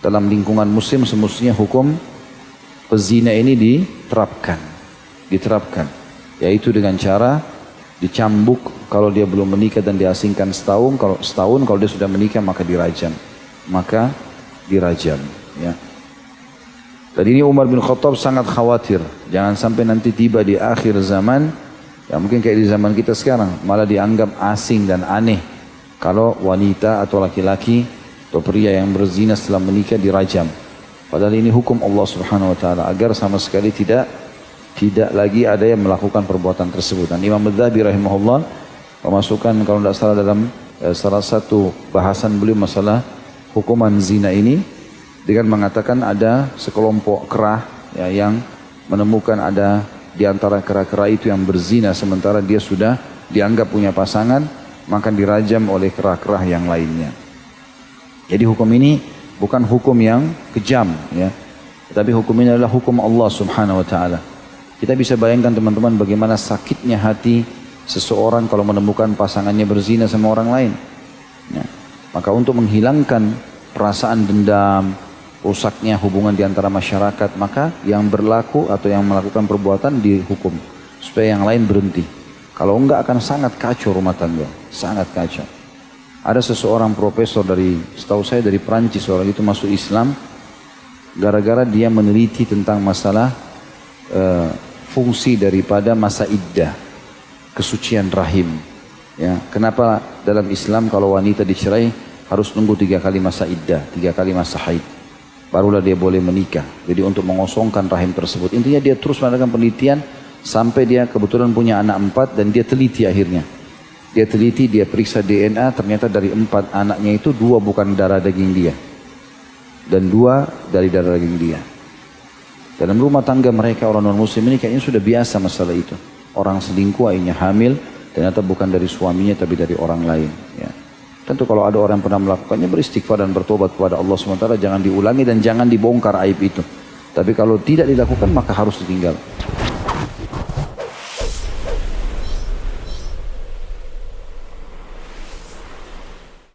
dalam lingkungan muslim semestinya hukum pezina ini diterapkan, yaitu dengan cara dicambuk kalau dia belum menikah dan diasingkan setahun, kalau dia sudah menikah maka dirajam, ya. Dan ini Umar bin Khattab sangat khawatir jangan sampai nanti tiba di akhir zaman, ya mungkin kayak di zaman kita sekarang malah dianggap asing dan aneh kalau wanita atau laki-laki atau pria yang berzina setelah menikah dirajam. Padahal ini hukum Allah Subhanahu wa taala agar sama sekali tidak lagi ada yang melakukan perbuatan tersebut. Dan Imam Adz-Dzahabi rahimahullah memasukkan kalau tidak salah dalam salah satu bahasan beliau masalah hukuman zina ini dengan mengatakan ada sekelompok kerah ya, yang menemukan ada di antara kera-kera itu yang berzina sementara dia sudah dianggap punya pasangan, maka dirajam oleh kera-kera yang lainnya. Jadi hukum ini bukan hukum yang kejam, ya, tapi hukum ini adalah hukum Allah Subhanahu wa taala. Kita bisa bayangkan teman-teman bagaimana sakitnya hati seseorang kalau menemukan pasangannya berzina sama orang lain. Ya. Maka untuk menghilangkan perasaan dendam, rusaknya hubungan di antara masyarakat, maka yang berlaku atau yang melakukan perbuatan dihukum supaya yang lain berhenti. Kalau enggak akan sangat kacau rumah tangga, sangat kacau. Ada seseorang profesor setahu saya dari Prancis, orang itu masuk Islam gara-gara dia meneliti tentang masalah fungsi daripada masa iddah, kesucian rahim. Ya, kenapa dalam Islam kalau wanita dicerai harus nunggu 3 kali masa iddah, 3 kali masa haid, barulah dia boleh menikah. Jadi untuk mengosongkan rahim tersebut. Intinya dia terus melakukan penelitian sampai dia kebetulan punya anak 4 dan dia teliti akhirnya. Dia teliti, dia periksa DNA, ternyata dari 4 anaknya itu 2 bukan darah daging dia. Dan 2 dari darah daging dia. Dalam rumah tangga mereka orang non-muslim ini kayaknya sudah biasa masalah itu. Orang selingkuh akhirnya hamil, ternyata bukan dari suaminya tapi dari orang lain. Ya. Tentu kalau ada orang yang pernah melakukannya beristighfar dan bertobat kepada Allah SWT, jangan diulangi dan jangan dibongkar aib itu. Tapi kalau tidak dilakukan maka harus ditinggal.